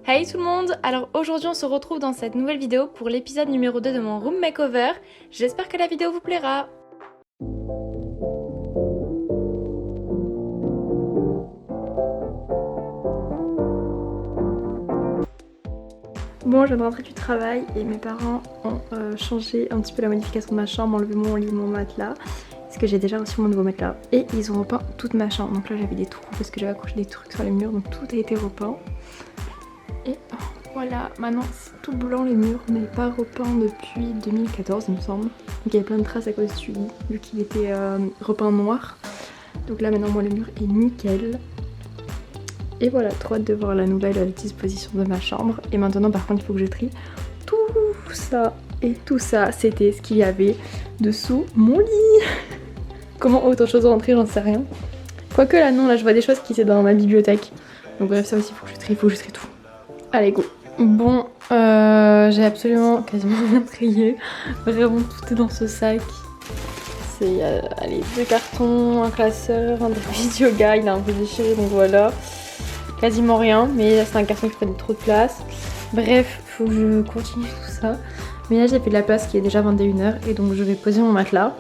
Hey tout le monde! Alors aujourd'hui on se retrouve dans cette nouvelle vidéo pour l'épisode numéro 2 de mon room makeover. J'espère que la vidéo vous plaira. Bon, je viens de rentrer du travail et mes parents ont changé un petit peu la modification de ma chambre, enlevé mon lit, mon matelas. Parce que j'ai déjà reçu mon nouveau matelas. Et ils ont repeint toute ma chambre. Donc là j'avais des trous parce que j'avais accroché des trucs sur les murs. Donc tout a été repeint. Et voilà, maintenant c'est tout blanc les murs, mais pas repeint depuis 2014 il me semble. Donc il y avait plein de traces à cause du lit, vu qu'il était repeint noir. Donc là maintenant moi le mur est nickel. Et voilà, trop hâte de voir la nouvelle disposition de ma chambre. Et maintenant par contre il faut que je trie tout ça. Et tout ça c'était ce qu'il y avait dessous mon lit. Comment autre chose rentrer, j'en sais rien. Quoique là non, là je vois des choses qui étaient dans ma bibliothèque. Donc bref, ça aussi il faut que je trie tout. Allez go. Bon, j'ai absolument quasiment rien trié. Vraiment tout est dans ce sac. C'est allez, 2 cartons, un classeur, un tapis de yoga, il est un peu déchiré donc voilà. Quasiment rien, mais là c'est un carton qui prend trop de place. Bref, faut que je continue tout ça. Mais là j'ai fait de la place qui est déjà 21h et donc je vais poser mon matelas.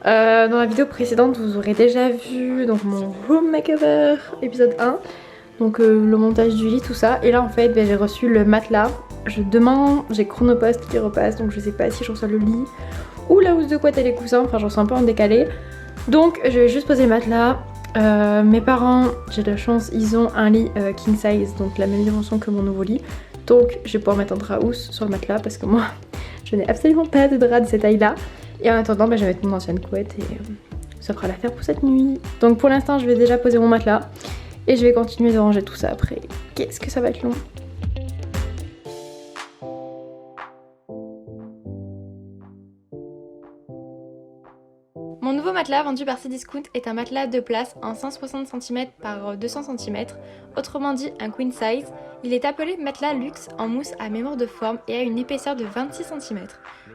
Dans la vidéo précédente vous aurez déjà vu donc mon room makeover épisode 1. Donc le montage du lit, tout ça. Et là en fait j'ai reçu le matelas. Demain j'ai Chronopost qui repasse. Donc je sais pas si je reçois le lit ou la housse de couette et les coussins. Enfin je reçois un peu en décalé. Donc je vais juste poser le matelas. Mes parents, j'ai de la chance, ils ont un lit king size. Donc la même dimension que mon nouveau lit. Donc je vais pouvoir mettre un drap housse sur le matelas. Parce que moi je n'ai absolument pas de drap de cette taille là. Et en attendant je vais mettre mon ancienne couette. Et ça fera l'affaire pour cette nuit. Donc pour l'instant je vais déjà poser mon matelas. Et je vais continuer de ranger tout ça après. Qu'est-ce que ça va être long. Mon nouveau matelas vendu par Cdiscount est un matelas de place en 160 cm par 200 cm, autrement dit un queen size. Il est appelé matelas luxe en mousse à mémoire de forme et a une épaisseur de 26 cm.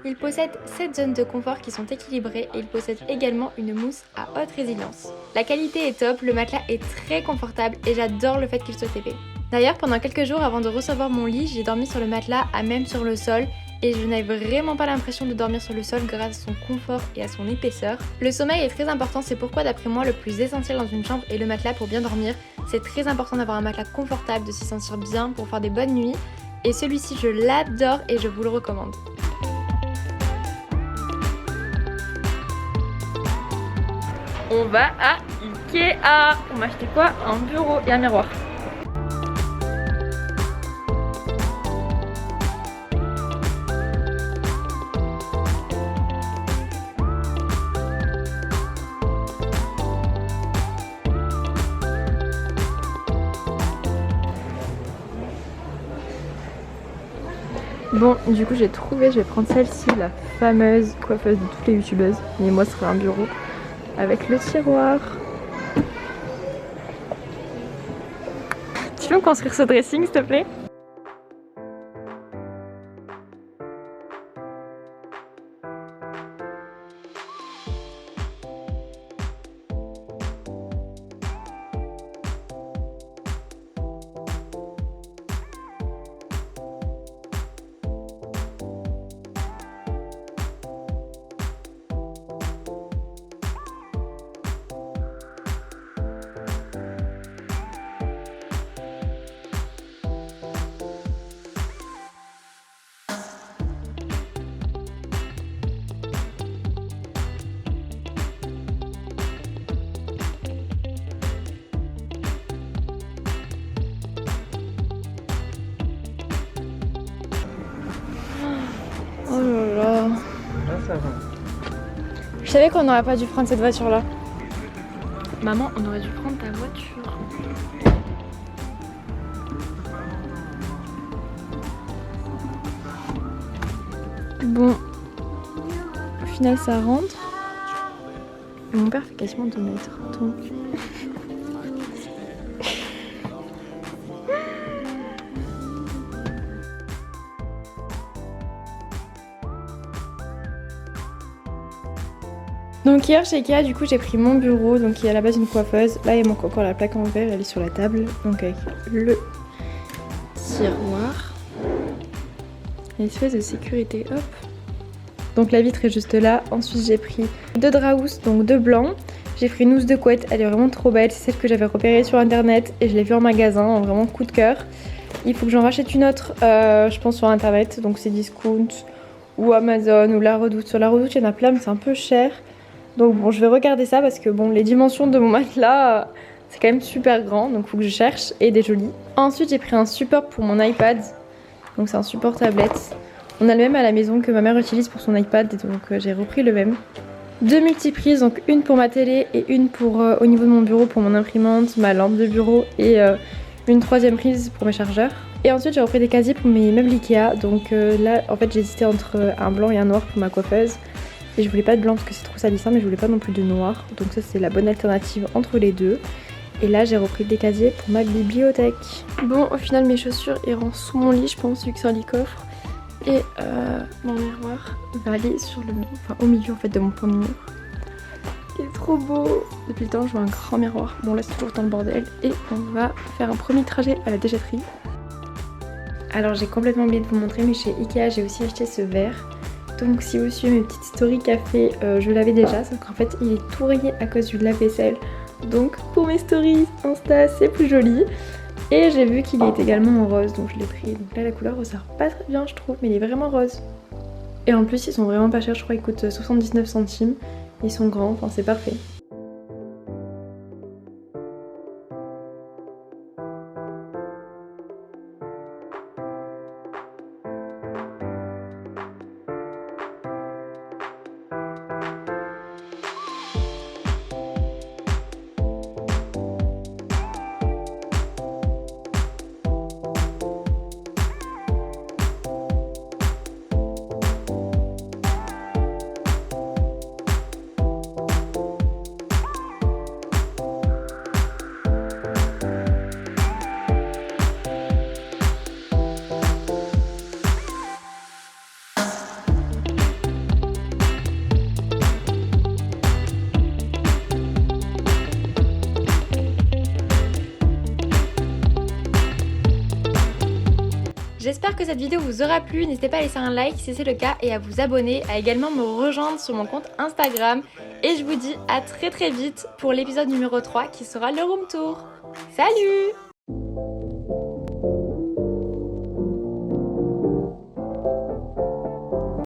Il possède 7 zones de confort qui sont équilibrées et il possède également une mousse à haute résilience. La qualité est top, le matelas est très confortable et j'adore le fait qu'il soit épais. D'ailleurs, pendant quelques jours avant de recevoir mon lit, j'ai dormi sur le matelas à même sur le sol et je n'avais vraiment pas l'impression de dormir sur le sol grâce à son confort et à son épaisseur. Le sommeil est très important, c'est pourquoi d'après moi le plus essentiel dans une chambre est le matelas pour bien dormir. C'est très important d'avoir un matelas confortable, de s'y sentir bien pour faire des bonnes nuits et celui-ci je l'adore et je vous le recommande. On va à Ikea pour m'acheter quoi? Un bureau et un miroir. Bon, du coup j'ai trouvé, je vais prendre celle-ci, la fameuse coiffeuse de toutes les youtubeuses. Mais moi ce sera un bureau avec le tiroir. Tu veux me construire ce dressing s'il te plaît? Oh là là. Là ça va. Je savais qu'on n'aurait pas dû prendre cette voiture là. Maman, on aurait dû prendre ta voiture. Bon, au final ça rentre. Et mon père fait quasiment 2 mètres. Donc... Donc hier chez Ikea, du coup j'ai pris mon bureau, donc il y a à la base une coiffeuse. Là il manque encore la plaque en verre, elle est sur la table. Donc avec le tiroir. Une espèce de sécurité, hop. Donc la vitre est juste là. Ensuite j'ai pris 2 draps housses, donc 2 blancs. J'ai pris une housse de couette, elle est vraiment trop belle. C'est celle que j'avais repérée sur internet et je l'ai vue en magasin, en vraiment coup de cœur. Il faut que j'en rachète une autre, je pense sur internet, donc c'est Discount ou Amazon ou La Redoute. Sur La Redoute il y en a plein mais c'est un peu cher. Donc bon, je vais regarder ça parce que bon, les dimensions de mon matelas, c'est quand même super grand, donc il faut que je cherche et des jolis. Ensuite j'ai pris un support pour mon iPad, donc c'est un support tablette. On a le même à la maison que ma mère utilise pour son iPad, et donc j'ai repris le même. 2 multiprises, donc une pour ma télé et une pour au niveau de mon bureau pour mon imprimante, ma lampe de bureau et une 3e prise pour mes chargeurs. Et ensuite j'ai repris des casiers pour mes meubles Ikea, donc là en fait j'hésitais entre un blanc et un noir pour ma coiffeuse. Et je voulais pas de blanc parce que c'est trop salissant, mais je voulais pas non plus de noir, donc ça c'est la bonne alternative entre les deux. Et là j'ai repris des casiers pour ma bibliothèque. Bon, au final mes chaussures iront sous mon lit je pense, vu que c'est un lit coffre. Et mon miroir va aller sur le, enfin, au milieu en fait de mon plan de mur. Il est trop beau. Depuis le temps je veux un grand miroir. Bon là c'est toujours dans le bordel. Et on va faire un premier trajet à la déchetterie. Alors j'ai complètement oublié de vous montrer, mais chez Ikea j'ai aussi acheté ce verre. Donc si vous suivez mes petites stories café, je l'avais déjà, sauf qu'en fait il est tout rayé à cause du lave-vaisselle. Donc pour mes stories Insta c'est plus joli. Et j'ai vu qu'il est également en rose, donc je l'ai pris. Donc là la couleur ressort pas très bien je trouve, mais il est vraiment rose. Et en plus ils sont vraiment pas chers, je crois qu'ils coûtent 79 centimes. Ils sont grands, enfin c'est parfait. J'espère que cette vidéo vous aura plu, n'hésitez pas à laisser un like si c'est le cas et à vous abonner, à également me rejoindre sur mon compte Instagram. Et je vous dis à très vite pour l'épisode numéro 3 qui sera le room tour. Salut!